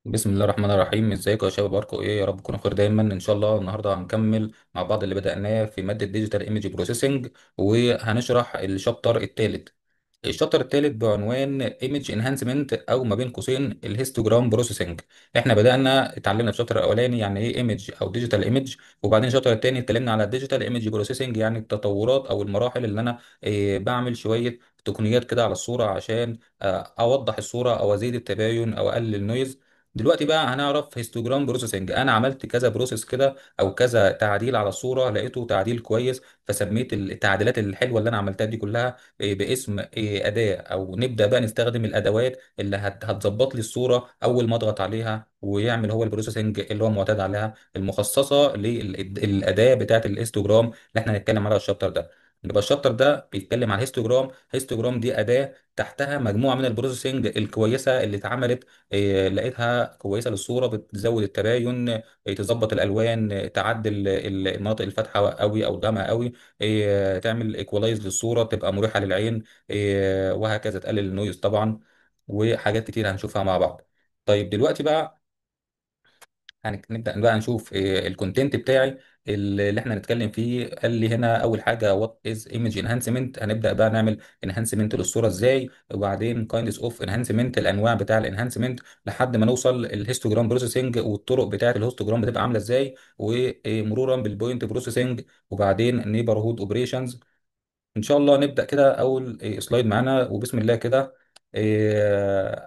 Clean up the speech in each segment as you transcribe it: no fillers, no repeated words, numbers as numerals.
بسم الله الرحمن الرحيم. ازيكم يا شباب؟ باركم ايه؟ يا رب تكونوا بخير دايما ان شاء الله. النهارده هنكمل مع بعض اللي بدأناه في مادة ديجيتال ايمج بروسيسنج، وهنشرح الشابتر الثالث. الشابتر الثالث بعنوان ايمج انهانسمنت او ما بين قوسين الهيستوجرام بروسيسنج. احنا بدأنا اتعلمنا في الشابتر الاولاني يعني ايه ايمج او ديجيتال ايمج، وبعدين الشابتر الثاني اتكلمنا على الديجيتال ايمج بروسيسنج، يعني التطورات او المراحل اللي انا بعمل شوية تقنيات كده على الصورة عشان اوضح الصورة او ازيد التباين او اقلل النويز. دلوقتي بقى هنعرف هيستوجرام بروسيسنج. انا عملت كذا بروسيس كده او كذا تعديل على الصوره، لقيته تعديل كويس فسميت التعديلات الحلوه اللي انا عملتها دي كلها باسم اداه، او نبدا بقى نستخدم الادوات اللي هتظبط لي الصوره اول ما اضغط عليها ويعمل هو البروسيسنج اللي هو معتاد عليها، المخصصه للاداه بتاعه الهيستوجرام اللي احنا هنتكلم عليها الشابتر ده. يبقى الشابتر ده بيتكلم عن هيستوجرام. هيستوجرام دي اداه تحتها مجموعه من البروسيسنج الكويسه اللي اتعملت. لقيتها كويسه للصوره، بتزود التباين، تظبط الالوان، تعدل المناطق الفاتحه قوي او الغامقه قوي، تعمل ايكولايز للصوره تبقى مريحه للعين، وهكذا تقلل النويز طبعا، وحاجات كتير هنشوفها مع بعض. طيب دلوقتي بقى هنبدأ بقى نشوف الكونتنت بتاعي اللي احنا هنتكلم فيه. قال لي هنا اول حاجه وات از ايمج انهانسمنت. هنبدا بقى نعمل انهانسمنت للصوره ازاي، وبعدين كايندز اوف انهانسمنت، الانواع بتاع الانهانسمنت، لحد ما نوصل الهيستوجرام بروسيسنج والطرق بتاعه الهيستوجرام بتبقى عامله ازاي، ومرورا بالبوينت بروسيسنج، وبعدين نيبرهود اوبريشنز. ان شاء الله نبدا كده. اول سلايد معانا وبسم الله كده.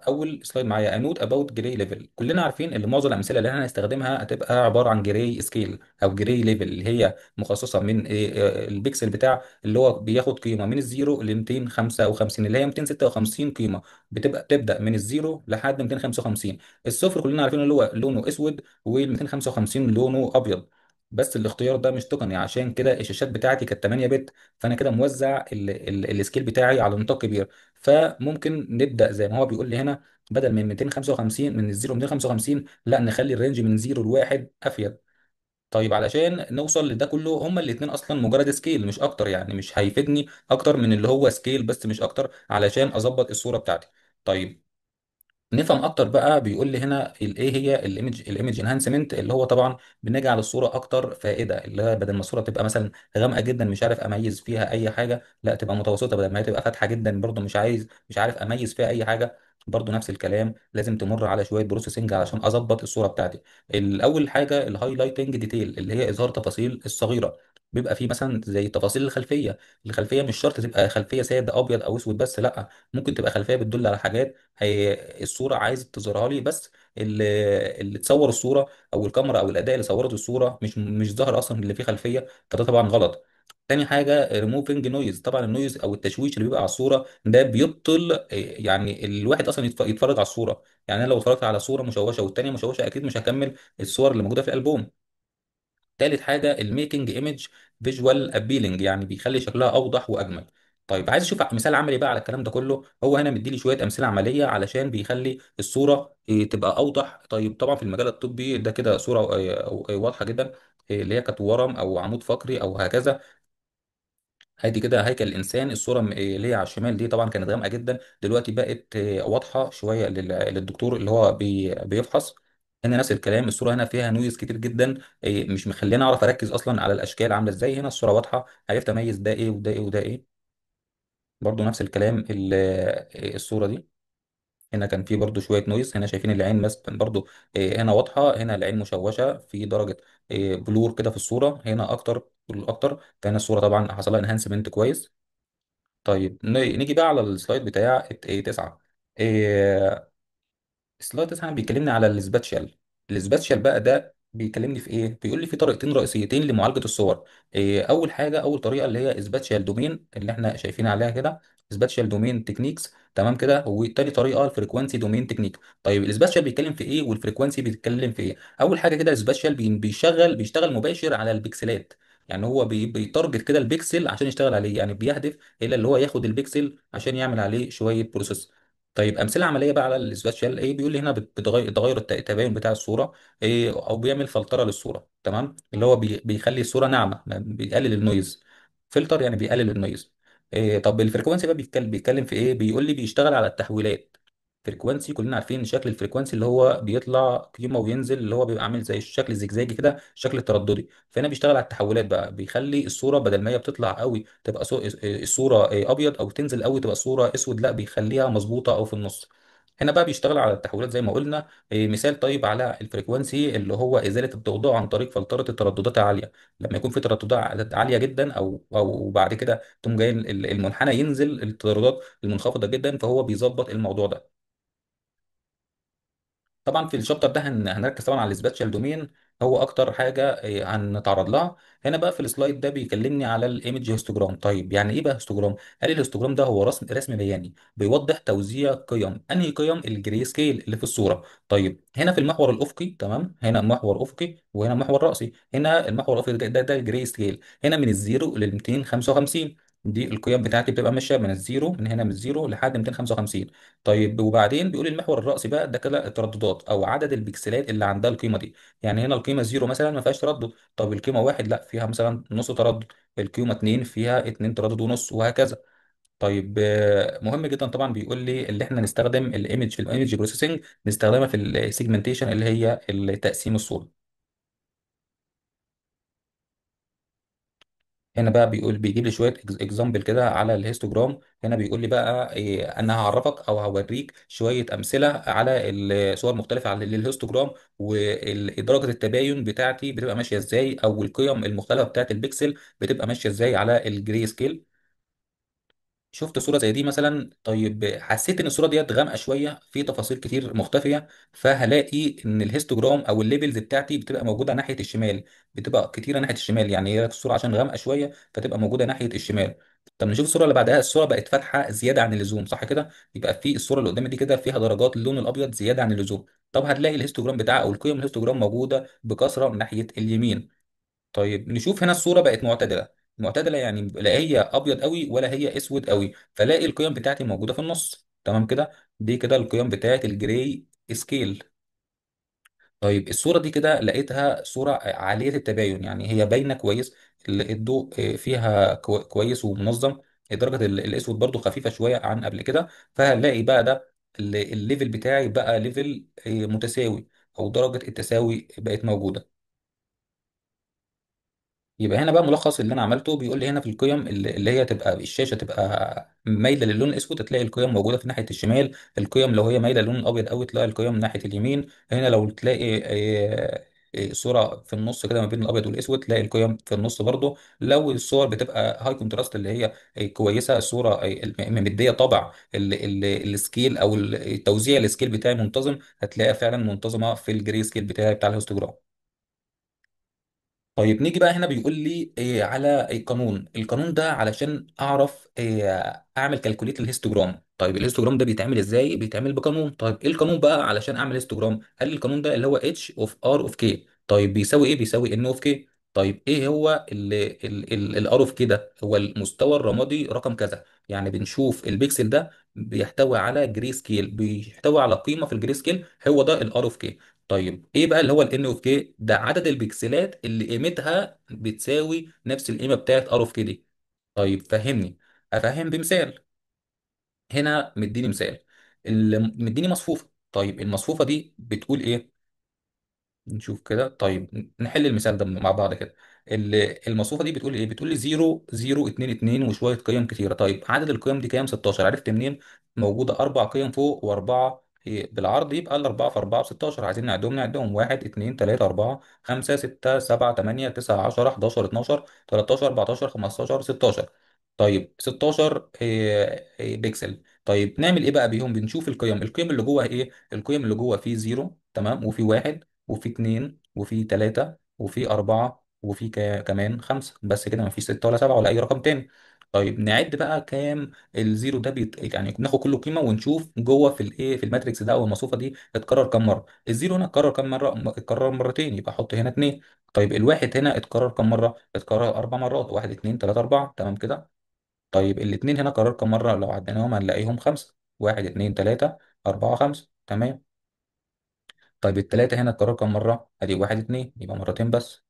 اول سلايد معايا انوت اباوت جراي ليفل. كلنا عارفين ان معظم الامثله اللي احنا هنستخدمها هتبقى عباره عن جراي سكيل او جراي ليفل، اللي هي مخصصه من البيكسل بتاع اللي هو بياخد قيمه من الزيرو ل 255، اللي هي 256 قيمه، بتبدا من الزيرو لحد 255. الصفر كلنا عارفين اللي هو لونه اسود، وال 255 لونه ابيض. بس الاختيار ده مش تقني، عشان كده الشاشات بتاعتي كانت 8 بت، فانا كده موزع السكيل بتاعي على نطاق كبير. فممكن نبدا زي ما هو بيقول لي هنا، بدل من 255 من الزيرو 255، لا نخلي الرينج من زيرو لواحد افيد. طيب علشان نوصل لده كله، هما الاثنين اصلا مجرد سكيل مش اكتر، يعني مش هيفيدني اكتر من اللي هو سكيل بس مش اكتر علشان اظبط الصوره بتاعتي. طيب نفهم اكتر بقى. بيقول لي هنا ايه هي الايمج انهانسمنت، اللي هو طبعا بنجعل الصوره اكتر فائده، اللي هي بدل ما الصوره تبقى مثلا غامقه جدا مش عارف اميز فيها اي حاجه، لا تبقى متوسطه. بدل ما هي تبقى فاتحه جدا برضو مش عارف اميز فيها اي حاجه، برضو نفس الكلام لازم تمر على شويه بروسيسنج علشان اظبط الصوره بتاعتي. الاول حاجه الهايلايتنج ديتيل، اللي هي اظهار تفاصيل الصغيره. بيبقى في مثلا زي تفاصيل الخلفيه. الخلفيه مش شرط تبقى خلفيه ساده ابيض او اسود بس، لا ممكن تبقى خلفيه بتدل على حاجات هي الصوره عايز تظهرها لي، بس اللي تصور الصوره او الكاميرا او الاداه اللي صورت الصوره مش ظاهر اصلا اللي فيه خلفيه، فده طبعا غلط. تاني حاجه ريموفنج نويز. طبعا النويز او التشويش اللي بيبقى على الصوره ده بيبطل يعني الواحد اصلا يتفرج على الصوره. يعني انا لو اتفرجت على صوره مشوشه والتانيه مشوشه اكيد مش هكمل الصور اللي موجوده في الالبوم. تالت حاجه الميكنج ايمج فيجوال ابيلينج، يعني بيخلي شكلها اوضح واجمل. طيب عايز اشوف مثال عملي بقى على الكلام ده كله. هو هنا مديلي شويه امثله عمليه علشان بيخلي الصوره تبقى اوضح. طيب طبعا في المجال الطبي ده كده صوره واضحه جدا، اللي هي كانت ورم او عمود فقري او هكذا. ادي كده هيكل الانسان. الصوره اللي هي على الشمال دي طبعا كانت غامقه جدا، دلوقتي بقت واضحه شويه للدكتور اللي هو بيفحص. هنا نفس الكلام، الصوره هنا فيها نويز كتير جدا، مش مخليني اعرف اركز اصلا على الاشكال عامله ازاي. هنا الصوره واضحه، عرفت اميز ده ايه وده ايه وده ايه. برضو نفس الكلام الصوره دي هنا كان في برضو شويه نويز. هنا شايفين العين مثلا برضو هنا واضحه، هنا العين مشوشه في درجه بلور كده في الصوره، هنا اكتر بلور اكتر، فهنا الصوره طبعا حصل لها انهانسمنت كويس. طيب نيجي بقى على السلايد بتاع 9. السلايد 9 بيكلمني على السباتشال. السباتشال بقى ده بيكلمني في ايه؟ بيقول لي في طريقتين رئيسيتين لمعالجه الصور. اول حاجه، اول طريقه اللي هي سباتشال دومين اللي احنا شايفين عليها كده، سباتشال دومين تكنيكس، تمام كده. وتاني طريقه الفريكوانسي دومين تكنيك. طيب السباتشال بيتكلم في ايه والفريكوانسي بيتكلم في ايه؟ اول حاجه كده السباتشال بيشتغل مباشر على البكسلات. يعني هو بيتارجت كده البكسل عشان يشتغل عليه، يعني بيهدف الى اللي هو ياخد البكسل عشان يعمل عليه شويه بروسيس. طيب امثله عمليه بقى على السباتشال ايه؟ بيقول لي هنا بتغير التباين بتاع الصوره، إيه، او بيعمل فلتره للصوره، تمام، اللي هو بيخلي الصوره ناعمه، بيقلل النويز. فلتر يعني بيقلل النويز. إيه طب الفريكونسي بقى بيتكلم في ايه؟ بيقول لي بيشتغل على التحويلات. فريكوانسي كلنا عارفين شكل الفريكوانسي اللي هو بيطلع قيمه وينزل، اللي هو بيبقى عامل زي الشكل الزجزاجي كده، الشكل الترددي. فهنا بيشتغل على التحولات بقى، بيخلي الصوره بدل ما هي بتطلع قوي تبقى الصوره ابيض، او تنزل قوي تبقى الصوره اسود، لا بيخليها مظبوطه او في النص. هنا بقى بيشتغل على التحولات زي ما قلنا. مثال طيب على الفريكوانسي اللي هو ازاله الضوضاء عن طريق فلتره الترددات العاليه. لما يكون في ترددات عاليه جدا، او بعد كده تقوم جاي المنحنى ينزل الترددات المنخفضه جدا، فهو بيظبط الموضوع ده. طبعا في الشابتر ده هنركز طبعا على السباتشال دومين، هو اكتر حاجه هنتعرض لها. هنا بقى في السلايد ده بيكلمني على الايمج هيستوجرام. طيب يعني ايه بقى هيستوجرام؟ قال لي الهيستوجرام ده هو رسم بياني بيوضح توزيع قيم، انهي قيم الجري سكيل اللي في الصوره. طيب هنا في المحور الافقي، تمام، هنا محور افقي وهنا محور راسي. هنا المحور الافقي ده الجري سكيل، هنا من الزيرو ل 255. دي القيم بتاعتي بتبقى ماشيه من الزيرو، من هنا من الزيرو لحد 255. طيب وبعدين بيقول المحور الرأسي بقى ده كده الترددات او عدد البكسلات اللي عندها القيمه دي. يعني هنا القيمه زيرو مثلا ما فيهاش تردد، طب القيمه واحد لا فيها مثلا نص تردد، القيمه اتنين فيها اتنين تردد ونص، وهكذا. طيب مهم جدا طبعا بيقول لي اللي احنا نستخدم الايمج في الايمج بروسيسنج، نستخدمها في السيجمنتيشن اللي هي تقسيم الصوره. هنا بقى بيقول بيجيب لي شويه اكزامبل كده على الهيستوجرام. هنا بيقول لي بقى إيه، انا هعرفك او هوريك شويه امثله على الصور مختلفه على الهيستوجرام، ودرجه التباين بتاعتي بتبقى ماشيه ازاي، او القيم المختلفه بتاعت البكسل بتبقى ماشيه ازاي على الجري سكيل. شفت صورة زي دي مثلا، طيب حسيت ان الصورة ديت غامقة شوية، في تفاصيل كتير مختفية، فهلاقي ان الهيستوجرام او الليفلز بتاعتي بتبقى موجودة ناحية الشمال، بتبقى كتيرة ناحية الشمال. يعني هي الصورة عشان غامقة شوية فتبقى موجودة ناحية الشمال. طب نشوف الصورة اللي بعدها، الصورة بقت فاتحة زيادة عن اللزوم، صح كده؟ يبقى في الصورة اللي قدامي دي كده فيها درجات اللون الابيض زيادة عن اللزوم. طب هتلاقي الهيستوجرام بتاعها او القيم الهيستوجرام موجودة بكثرة من ناحية اليمين. طيب نشوف هنا الصورة بقت معتدلة. معتدلة يعني لا هي أبيض قوي ولا هي أسود قوي، فلاقي القيم بتاعتي موجودة في النص، تمام كده. دي كده القيم بتاعت الجراي سكيل. طيب الصورة دي كده لقيتها صورة عالية التباين، يعني هي باينة كويس، الضوء فيها كويس ومنظم. درجة الأسود برضو خفيفة شوية عن قبل كده، فهنلاقي بقى ده الليفل بتاعي بقى ليفل متساوي، أو درجة التساوي بقت موجودة. يبقى هنا بقى ملخص اللي انا عملته، بيقول لي هنا في القيم اللي هي تبقى الشاشه تبقى مايله للون الاسود، تلاقي القيم موجوده في ناحيه الشمال. القيم لو هي مايله للون الابيض قوي تلاقي القيم من ناحيه اليمين. هنا لو تلاقي صوره في النص كده ما بين الابيض والاسود، تلاقي القيم في النص برضه. لو الصور بتبقى هاي كونتراست اللي هي كويسه، الصوره مديه طابع السكيل او التوزيع السكيل بتاعي منتظم، هتلاقيها فعلا منتظمه في الجري سكيل بتاعي بتاع الهيستوجرام. طيب نيجي بقى هنا بيقول لي إيه على القانون ده علشان اعرف إيه اعمل كالكوليت الهيستوجرام. طيب الهيستوجرام ده بيتعمل ازاي؟ بيتعمل بقانون. طيب ايه القانون بقى علشان اعمل هيستوجرام؟ قال لي القانون ده اللي هو اتش اوف ار اوف كي. طيب بيساوي ايه؟ بيساوي ان اوف كي. طيب ايه هو الار اوف كي ده؟ هو المستوى الرمادي رقم كذا. يعني بنشوف البيكسل ده بيحتوي على جري سكيل، بيحتوي على قيمه في الجري سكيل، هو ده الار اوف كي. طيب ايه بقى اللي هو الان اوف كي ده؟ عدد البكسلات اللي قيمتها بتساوي نفس القيمه بتاعت ار اوف كي دي. طيب فهمني، افهم بمثال. هنا مديني مثال، مديني مصفوفه. طيب المصفوفه دي بتقول ايه؟ نشوف كده. طيب نحل المثال ده مع بعض كده. المصفوفه دي بتقول ايه؟ بتقول لي 0 0 2 2 وشويه قيم كتيره. طيب عدد القيم دي كام؟ 16. عرفت منين؟ موجوده اربع قيم فوق واربعه بالعرض، يبقى الاربعه في 4 ب 16. عايزين نعدهم، نعدهم 1 2 3 4 5 6 7 8 9 10 11 12 13 14 15 16. طيب 16 بيكسل. طيب نعمل ايه بقى بيهم؟ بنشوف القيم اللي جوه ايه؟ القيم اللي جوه في 0، تمام، وفي 1 وفي اتنين وفي تلاتة وفي أربعة وفي كمان خمسة، بس كده مفيش ستة ولا سبعة ولا أي رقم تاني. طيب نعد بقى كام الزيرو ده يعني ناخد كل قيمة ونشوف جوه في الإيه، في الماتريكس ده أو المصفوفة دي اتكرر كام مرة. الزيرو هنا اتكرر كام مرة؟ اتكرر مرتين، يبقى أحط هنا اتنين. طيب الواحد هنا اتكرر كام مرة؟ اتكرر أربع مرات، واحد اتنين تلاتة أربعة، تمام كده. طيب الاتنين هنا قرار كام مرة؟ لو عديناهم هنلاقيهم خمسة، واحد اتنين تلاتة أربعة خمسة، تمام. طيب التلاتة هنا اتكرر كام مرة؟ أدي واحد اتنين، يبقى مرتين بس.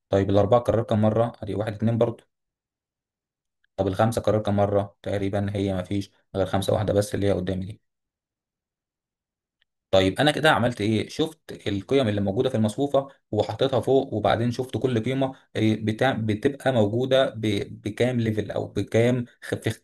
طيب الأربعة اتكرر كام مرة؟ أدي واحد اتنين برضه. طب الخمسة اتكرر كام مرة؟ تقريبا هي مفيش غير خمسة واحدة بس اللي هي قدامي دي. طيب انا كده عملت ايه؟ شفت القيم اللي موجوده في المصفوفه وحطيتها فوق، وبعدين شفت كل قيمه بتبقى موجوده بكام ليفل، او بكام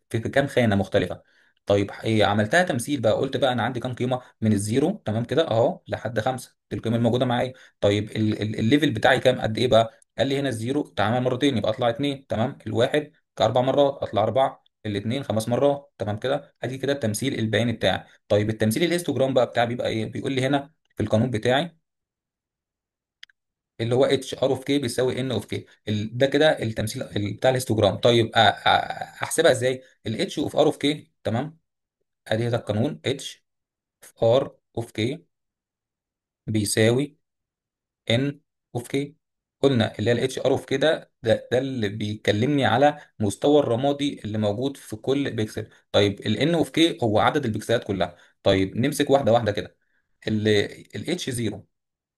في كام خانه مختلفه. طيب إيه، عملتها تمثيل بقى، قلت بقى انا عندي كام قيمه من الزيرو تمام كده اهو لحد خمسه، دي القيمه الموجوده معايا. طيب الليفل بتاعي كام، قد ايه بقى؟ قال لي هنا الزيرو اتعمل مرتين يبقى اطلع اتنين تمام، الواحد كاربع مرات اطلع اربعه، الاثنين خمس مرات تمام كده. ادي كده التمثيل البياني بتاعي. طيب التمثيل الهيستوجرام بقى بتاعي بيبقى ايه؟ بيقول لي هنا في القانون بتاعي اللي هو اتش ار اوف كي بيساوي ان اوف كي. ده كده التمثيل بتاع الهيستوجرام. طيب احسبها ازاي؟ الاتش اوف ار اوف كي تمام، ادي ده القانون، اتش اوف ار اوف كي بيساوي ان اوف كي. قلنا اللي هي الاتش ار اوف كي ده اللي بيكلمني على مستوى الرمادي اللي موجود في كل بيكسل. طيب الان اوف كي هو عدد البكسلات كلها. طيب نمسك واحده واحده كده. الاتش 0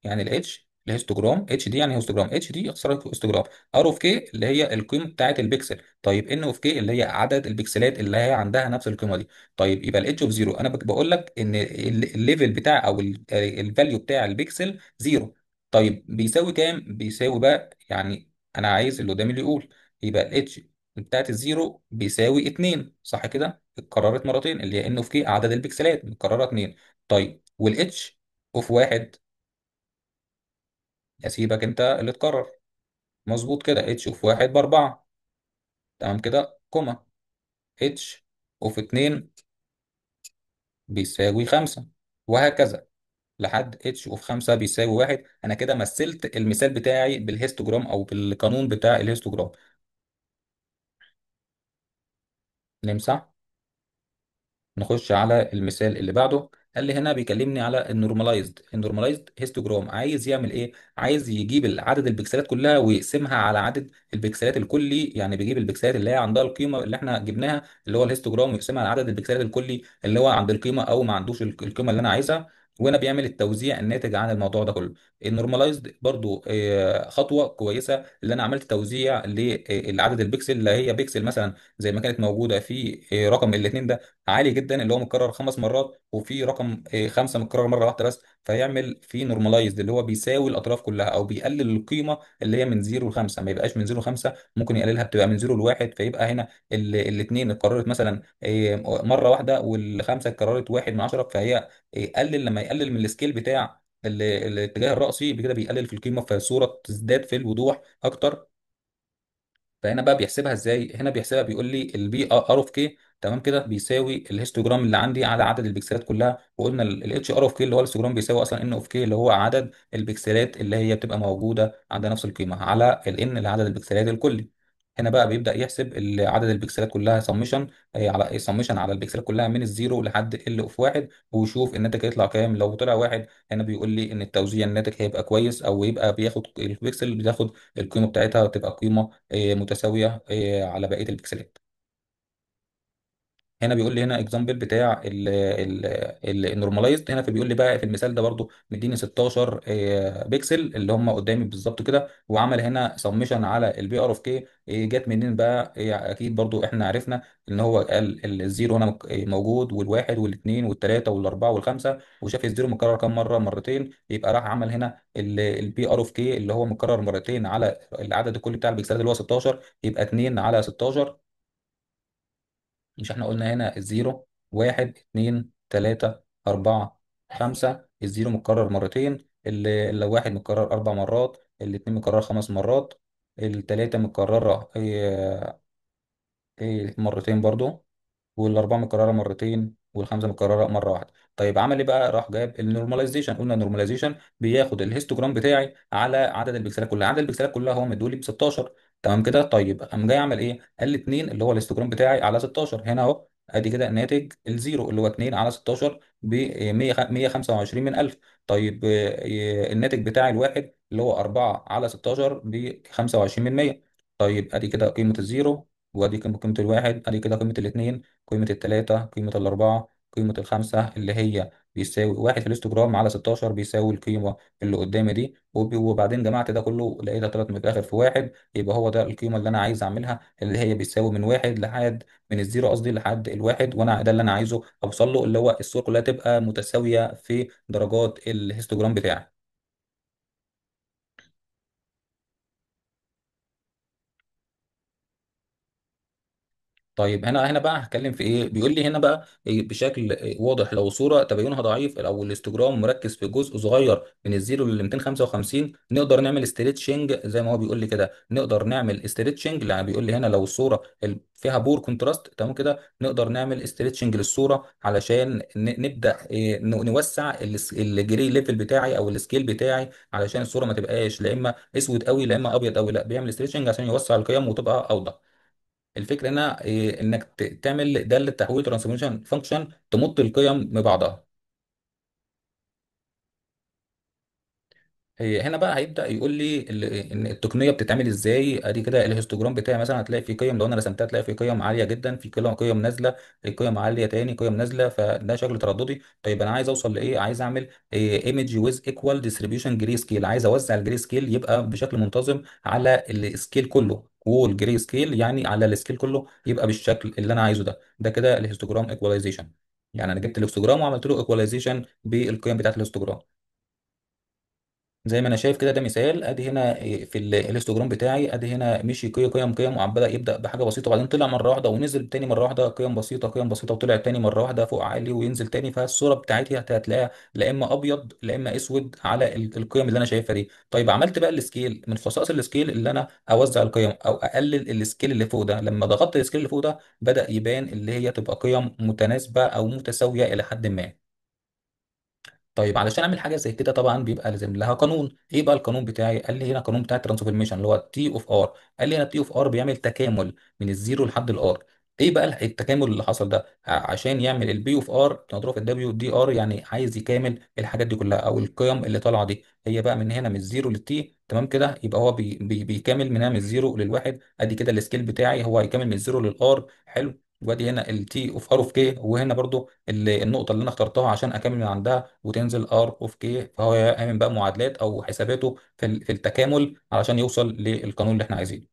يعني الاتش الهيستوجرام، اتش دي يعني هيستوجرام، اتش دي اختصار هيستوجرام، ار اوف كي اللي هي القيمه بتاعه البيكسل، طيب ان اوف كي اللي هي عدد البكسلات اللي هي عندها نفس القيمه دي. طيب يبقى الاتش اوف زيرو انا بقول لك ان الليفل بتاع او الفاليو بتاع البيكسل زيرو. طيب بيساوي كام؟ بيساوي بقى يعني انا عايز اللي قدامي اللي يقول، يبقى الاتش بتاعت الزيرو بيساوي 2 صح كده، اتكررت مرتين اللي هي ان اوف كي عدد البكسلات متكرره 2. طيب والاتش اوف واحد اسيبك انت اللي تقرر. مظبوط كده، اتش اوف واحد باربعة تمام كده كوما، اتش اوف اتنين بيساوي خمسة، وهكذا لحد اتش اوف خمسة بيساوي واحد. انا كده مثلت المثال بتاعي بالهيستوجرام او بالقانون بتاع الهيستوجرام. نمسح، نخش على المثال اللي بعده. قال لي هنا بيكلمني على النورماليزد هيستوجرام. عايز يعمل ايه؟ عايز يجيب عدد البكسلات كلها ويقسمها على عدد البكسلات الكلي، يعني بيجيب البكسلات اللي هي عندها القيمه اللي احنا جبناها اللي هو الهيستوجرام، ويقسمها على عدد البكسلات الكلي اللي هو عند القيمه او ما عندوش القيمه اللي انا عايزها. وهنا بيعمل التوزيع الناتج عن الموضوع ده كله. النورماليزد برضو خطوه كويسه، اللي انا عملت توزيع لعدد البكسل اللي هي بكسل مثلا زي ما كانت موجوده في رقم الاثنين ده عالي جدا اللي هو متكرر خمس مرات، وفي رقم خمسه متكرر مره واحده بس، فيعمل في نورماليزد اللي هو بيساوي الاطراف كلها او بيقلل القيمه اللي هي من 0 ل 5، ما يبقاش من 0 ل 5، ممكن يقللها بتبقى من 0 ل 1. فيبقى هنا الاثنين اتكررت مثلا مره واحده، والخمسه اتكررت 1 من 10، فهي قلل لما يقلل من السكيل بتاع الاتجاه الرأسي بكده بيقلل في القيمه، فالصوره تزداد في الوضوح اكتر. فهنا بقى بيحسبها ازاي؟ هنا بيحسبها بيقول لي البي ار اوف كي تمام كده بيساوي الهيستوجرام اللي عندي على عدد البكسلات كلها. وقلنا الاتش ار اوف كي اللي هو الهيستوجرام بيساوي اصلا ان اوف كي اللي هو عدد البكسلات اللي هي بتبقى موجوده عند نفس القيمه على الان اللي عدد البكسلات الكلي. هنا بقى بيبدا يحسب عدد البكسلات كلها سمشن، على سمشن على البكسلات كلها من الزيرو لحد ال اوف واحد، ويشوف الناتج هيطلع كام. لو طلع واحد هنا بيقول لي ان التوزيع الناتج هيبقى كويس، او يبقى بياخد البكسل بتاخد القيمه بتاعتها تبقى قيمه متساويه على بقيه البكسلات. هنا بيقول لي هنا اكزامبل بتاع النورماليزد هنا، فبيقول لي بقى في المثال ده برضو مديني 16 بكسل اللي هم قدامي بالظبط كده، وعمل هنا سمشن على البي ار اوف كي. جت منين بقى؟ اكيد برضو احنا عرفنا ان هو قال الزيرو هنا موجود، والواحد والاثنين والثلاثه والاربعه والخمسه، وشاف الزيرو مكرر كام مره؟ مرتين، يبقى راح عمل هنا البي ار اوف كي اللي هو مكرر مرتين على العدد الكلي بتاع البكسلات اللي هو 16، يبقى 2 على 16. مش احنا قلنا هنا الزيرو واحد اتنين تلاتة أربعة خمسة، الزيرو متكرر مرتين، الواحد متكرر أربع مرات، الاتنين متكرر خمس مرات، التلاتة متكررة مرتين برضو، والاربعه متكرره مرتين، والخمسه متكرره مره واحده. طيب عمل ايه بقى؟ راح جاب النورماليزيشن. قلنا النورماليزيشن بياخد الهيستوجرام بتاعي على عدد البكسلات كلها، عدد البكسلات كلها هو مدولي ب 16 تمام كده. طيب قام جاي عمل ايه؟ قال لي 2 اللي هو الهيستوجرام بتاعي على 16 هنا اهو، ادي كده ناتج الزيرو اللي هو 2 على 16 ب 125 من 1000. طيب الناتج بتاعي الواحد اللي هو 4 على 16 ب 25 من 100. طيب ادي كده قيمه الزيرو، وادي قيمة الواحد، ادي كده قيمة الاثنين، قيمة الثلاثة، قيمة الأربعة، قيمة الخمسة اللي هي بيساوي 1 في الهيستوجرام على 16 بيساوي القيمه اللي قدامي دي، وبعدين جمعت ده كله لقيتها طلعت من الاخر في واحد. يبقى هو ده القيمه اللي انا عايز اعملها، اللي هي بيساوي من واحد لحد، من الزيرو قصدي لحد الواحد، وانا ده اللي انا عايزه اوصل له، اللي هو الصور كلها تبقى متساويه في درجات الهيستوجرام بتاعي. طيب هنا بقى هتكلم في ايه، بيقول لي هنا بقى إيه بشكل واضح، لو صوره تباينها ضعيف او الاستجرام مركز في جزء صغير من الزيرو لل 255، نقدر نعمل ستريتشنج زي ما هو بيقول لي كده، نقدر نعمل ستريتشنج. يعني بيقول لي هنا لو الصوره فيها بور كونتراست تمام كده، نقدر نعمل ستريتشنج للصوره علشان نبدا نوسع الجري ليفل بتاعي او السكيل بتاعي، علشان الصوره ما تبقاش لا اما اسود قوي لا اما ابيض قوي، لا بيعمل ستريتشنج عشان يوسع القيم وتبقى اوضح. الفكره هنا انك تعمل داله تحويل ترانسفورميشن فانكشن تمط القيم ببعضها. هنا بقى هيبدا يقول لي ان التقنيه بتتعمل ازاي. ادي كده الهيستوجرام بتاعي مثلا، هتلاقي في قيم لو انا رسمتها هتلاقي في قيم عاليه جدا، في قيم نازله، قيم عاليه تاني، قيم نازله، فده شكل ترددي. طيب انا عايز اوصل لايه، عايز اعمل ايمج ويز ايكوال ديستريبيوشن جري سكيل، عايز اوزع الجري سكيل يبقى بشكل منتظم على السكيل كله، وول جري سكيل يعني على السكيل كله يبقى بالشكل اللي انا عايزه ده. ده كده الهيستوجرام ايكواليزيشن. يعني انا جبت الهيستوجرام وعملت له ايكواليزيشن بالقيم بتاعت الهيستوجرام. زي ما انا شايف كده، ده مثال. ادي هنا في الهيستوجرام بتاعي، ادي هنا مشي قيم وبدا يبدا بحاجه بسيطه، وبعدين طلع مره واحده ونزل تاني مره واحده، قيم بسيطه وطلع تاني مره واحده فوق عالي وينزل تاني. فالصوره بتاعتي هتلاقيها لا اما ابيض لا اما اسود على القيم اللي انا شايفها دي. طيب عملت بقى السكيل، من خصائص السكيل اللي انا اوزع القيم او اقلل السكيل اللي فوق ده. لما ضغطت السكيل اللي فوق ده بدا يبان اللي هي تبقى قيم متناسبه او متساويه الى حد ما. طيب علشان اعمل حاجه زي كده طبعا بيبقى لازم لها قانون. ايه بقى القانون بتاعي؟ قال لي هنا قانون بتاع الترانسفورميشن اللي هو تي اوف ار. قال لي هنا تي اوف ار بيعمل تكامل من الزيرو لحد الار. ايه بقى التكامل اللي حصل ده؟ عشان يعمل البي اوف ار مضروب في الدبليو دي ار، يعني عايز يكامل الحاجات دي كلها او القيم اللي طالعه دي، هي بقى من هنا من الزيرو للتي تمام كده. يبقى هو بيكامل من هنا من الزيرو للواحد. ادي كده السكيل بتاعي هو هيكمل من الزيرو للار. حلو. وادي هنا التي اوف ار اوف كي، وهنا برضو النقطه اللي انا اخترتها عشان اكمل من عندها وتنزل ار اوف كي. فهو يعمل بقى معادلات او حساباته في التكامل علشان يوصل للقانون اللي احنا عايزينه.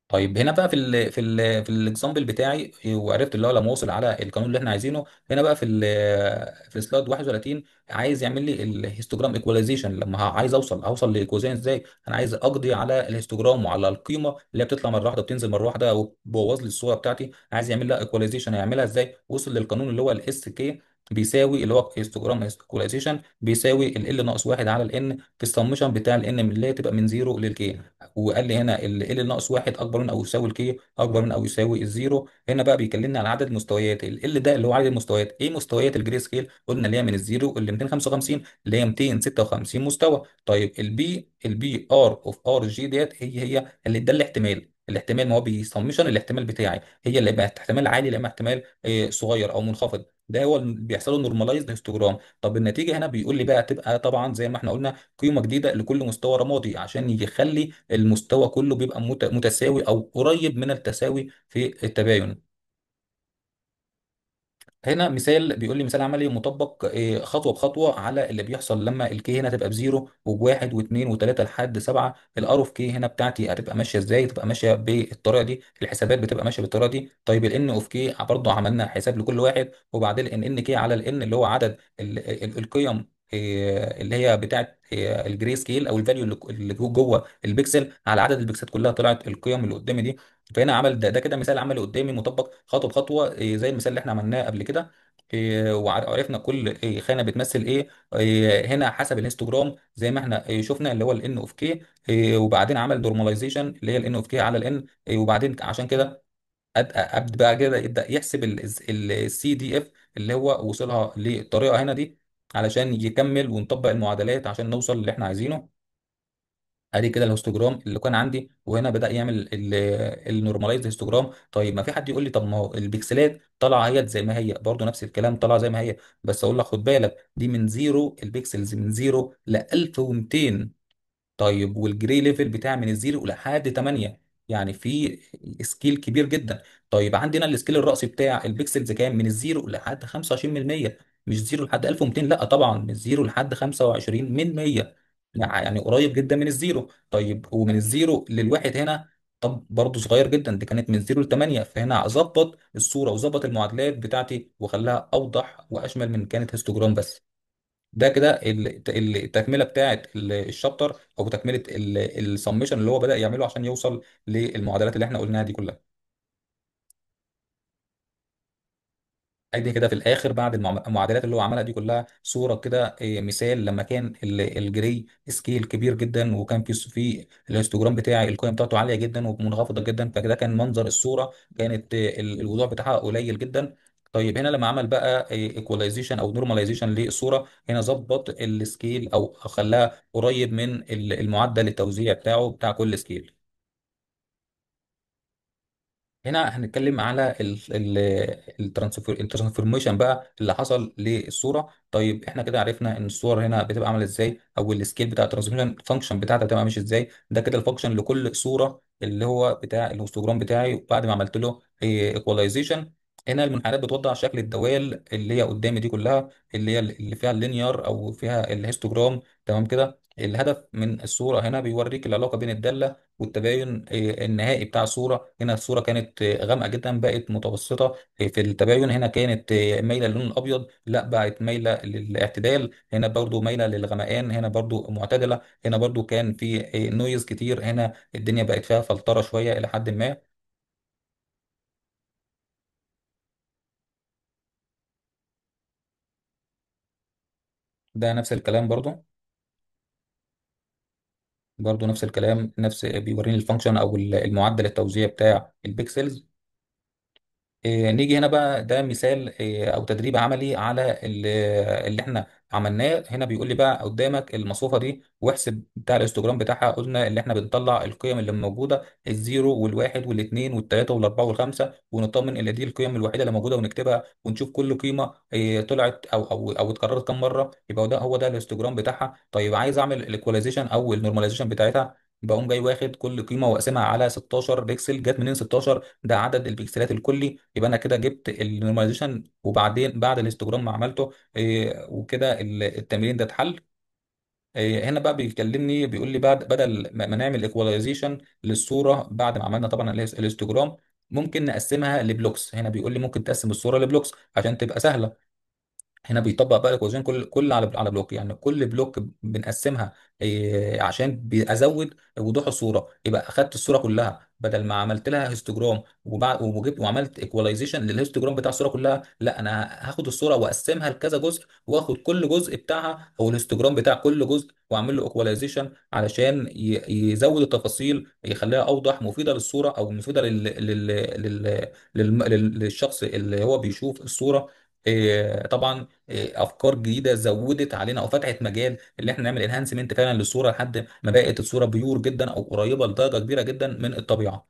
طيب هنا بقى في الاكزامبل بتاعي، وعرفت اللي هو لما اوصل على القانون اللي احنا عايزينه. هنا بقى في السلايد 31 عايز يعمل لي الهيستوجرام ايكواليزيشن. لما عايز اوصل لايكويزين ازاي، انا عايز اقضي على الهيستوجرام وعلى القيمه اللي هي بتطلع مره واحده وبتنزل مره واحده وبوظ لي الصوره بتاعتي. عايز يعمل لها ايكواليزيشن، هيعملها ازاي؟ وصل للقانون اللي هو الاس كي بيساوي اللي هو هيستوجرام ايكواليزيشن بيساوي ال ناقص 1 على الان في السمشن بتاع الان اللي هي تبقى من 0 للكي. وقال لي هنا ال ناقص واحد اكبر من او يساوي الكي، اكبر من او يساوي الزيرو. هنا بقى بيكلمنا على عدد المستويات. ال ده اللي هو عدد المستويات. ايه مستويات الجري سكيل؟ قلنا اللي هي من الزيرو ل 255 اللي هي 256 مستوى. طيب البي ار اوف ار جي ديت هي اللي ده الاحتمال ما هو بيسمشن الاحتمال بتاعي، هي اللي بقى احتمال عالي لا اما احتمال صغير او منخفض. ده هو اللي بيحصل له نورماليزد هيستوجرام. طب النتيجه هنا بيقول لي بقى تبقى طبعا زي ما احنا قلنا قيمه جديده لكل مستوى رمادي، عشان يخلي المستوى كله بيبقى متساوي او قريب من التساوي في التباين. هنا مثال بيقول لي مثال عملي مطبق خطوه بخطوه على اللي بيحصل لما الكي هنا تبقى بزيرو وبواحد واثنين وثلاثه لحد سبعه. الار اوف كي هنا بتاعتي هتبقى ماشيه ازاي؟ تبقى ماشيه بالطريقه دي، الحسابات بتبقى ماشيه بالطريقه دي. طيب الان اوف كي برضه عملنا حساب لكل واحد، وبعدين ان كي على الان اللي هو عدد القيم اللي هي بتاعت الجري سكيل او الفاليو اللي جوه البكسل على عدد البكسلات كلها، طلعت القيم اللي قدامي دي. فهنا عمل ده كده مثال عملي قدامي مطبق خطوه بخطوه زي المثال اللي احنا عملناه قبل كده. وعرفنا كل خانه بتمثل ايه. هنا حسب الهيستوجرام زي ما احنا شفنا اللي هو الان اوف كي، وبعدين عمل نورماليزيشن اللي هي الان اوف كي على الان. وبعدين عشان كده ابدا بقى كده يبدا يحسب السي دي اف اللي هو وصلها للطريقه هنا دي، علشان يكمل ونطبق المعادلات عشان نوصل اللي احنا عايزينه. ادي كده الهيستوجرام اللي كان عندي، وهنا بدا يعمل النورماليزد هيستوجرام. طيب ما في حد يقول لي طب ما هو البكسلات طالعه هي زي ما هي، برضو نفس الكلام طالعه زي ما هي، بس اقول لك خد بالك دي من زيرو، البكسلز من زيرو ل 1200 طيب والجري ليفل بتاعي من الزيرو لحد 8، يعني في سكيل كبير جدا. طيب عندنا السكيل الرأسي بتاع البيكسلز كام؟ من الزيرو لحد 25%، مش زيرو لحد 1200، لا طبعا من الزيرو لحد 25 من 100، يعني قريب جدا من الزيرو. طيب ومن الزيرو للواحد هنا، طب برضه صغير جدا، دي كانت من 0 ل 8، فهنا اظبط الصوره وظبط المعادلات بتاعتي وخلاها اوضح واشمل من كانت هيستوجرام بس. ده كده التكمله بتاعت الشابتر، او تكمله السمشن اللي هو بدأ يعمله عشان يوصل للمعادلات اللي احنا قلناها دي كلها. ادي كده في الاخر بعد المعادلات اللي هو عملها دي كلها صوره كده، مثال لما كان الجري سكيل كبير جدا، وكان في الهيستوجرام بتاعي القيم بتاعته عاليه جدا ومنخفضه جدا، فكده كان منظر الصوره كانت الوضوح بتاعها قليل جدا. طيب هنا لما عمل بقى ايكواليزيشن او نورماليزيشن للصوره، هنا ظبط السكيل او خلاها قريب من المعدل التوزيع بتاعه بتاع كل سكيل. هنا هنتكلم على الترانسفورميشن بقى اللي حصل للصوره. طيب احنا كده عرفنا ان الصور هنا بتبقى عامله ازاي، او السكيل بتاع الترانسفورميشن فانكشن بتاعتها بتبقى ماشي ازاي. ده كده الفانكشن لكل صوره اللي هو بتاع الهستوجرام بتاعي بعد ما عملت له ايكواليزيشن. هنا المنحنيات بتوضح شكل الدوال اللي هي قدامي دي كلها، اللي هي اللي فيها اللينير او فيها الهيستوجرام. تمام كده الهدف من الصوره هنا بيوريك العلاقه بين الداله والتباين النهائي بتاع الصورة. هنا الصورة كانت غامقة جدا بقت متوسطة، في التباين هنا كانت مايلة للون الأبيض، لا بقت مايلة للاعتدال. هنا برضو مايلة للغمقان، هنا برضو معتدلة. هنا برضو كان في نويز كتير، هنا الدنيا بقت فيها فلترة شوية إلى حد ما. ده نفس الكلام برضو. برضو نفس الكلام، نفس بيوريني الفانكشن أو المعدل التوزيع بتاع البيكسلز. نيجي هنا بقى، ده مثال او تدريب عملي على اللي احنا عملناه. هنا بيقول لي بقى قدامك المصفوفه دي واحسب بتاع الاستوجرام بتاعها. قلنا اللي احنا بنطلع القيم اللي موجوده، الزيرو والواحد والاثنين والثلاثه والاربعه والخمسه، ونطمن ان دي القيم الوحيده اللي موجوده ونكتبها، ونشوف كل قيمه طلعت او اتكررت كم مره، يبقى ده هو ده الاستوجرام بتاعها. طيب عايز اعمل الايكواليزيشن او النورماليزيشن بتاعتها، بقوم جاي واخد كل قيمه واقسمها على 16 بكسل. جت منين 16؟ ده عدد البكسلات الكلي. يبقى انا كده جبت النورماليزيشن، وبعدين بعد الاستجرام ما عملته وكده التمرين ده اتحل. هنا بقى بيكلمني بيقول لي بعد بدل ما نعمل ايكواليزيشن للصوره بعد ما عملنا طبعا الاستجرام، ممكن نقسمها لبلوكس. هنا بيقول لي ممكن تقسم الصوره لبلوكس عشان تبقى سهله. هنا بيطبق بقى الايكويشن كل على بلوك، يعني كل بلوك بنقسمها عشان ازود وضوح الصوره. يبقى اخدت الصوره كلها بدل ما عملت لها هيستوجرام وبعد وجبت وعملت ايكواليزيشن للهيستوجرام بتاع الصوره كلها، لا انا هاخد الصوره واقسمها لكذا جزء، واخد كل جزء بتاعها او الهيستوجرام بتاع كل جزء واعمل له ايكواليزيشن علشان يزود التفاصيل، يخليها اوضح، مفيده للصوره او مفيده للشخص اللي هو بيشوف الصوره. طبعا افكار جديده زودت علينا او فتحت مجال اللي احنا نعمل انهانسمنت فعلا للصوره لحد ما بقت الصوره بيور جدا او قريبه لدرجه كبيره جدا من الطبيعه.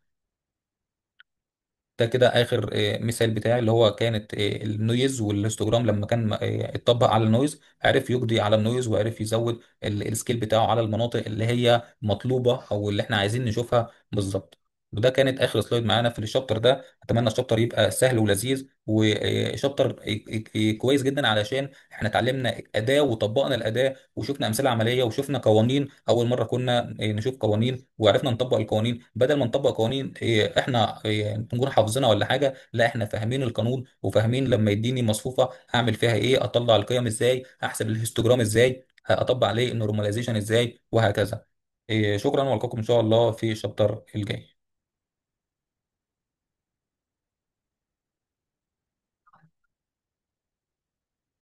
ده كده اخر مثال بتاعي اللي هو كانت النويز والهيستوجرام. لما كان اتطبق على النويز عرف يقضي على النويز، وعرف يزود السكيل بتاعه على المناطق اللي هي مطلوبه او اللي احنا عايزين نشوفها بالظبط. وده كانت اخر سلايد معانا في الشابتر ده. اتمنى الشابتر يبقى سهل ولذيذ وشابتر كويس جدا، علشان احنا اتعلمنا اداه وطبقنا الاداه وشفنا امثله عمليه وشفنا قوانين. اول مره كنا نشوف قوانين وعرفنا نطبق القوانين، بدل ما نطبق قوانين احنا نكون حافظينها ولا حاجه، لا احنا فاهمين القانون وفاهمين لما يديني مصفوفه اعمل فيها ايه، اطلع القيم ازاي، احسب الهيستوجرام ازاي، اطبق عليه النورماليزيشن ازاي، وهكذا. شكرا، والقاكم ان شاء الله في الشابتر الجاي.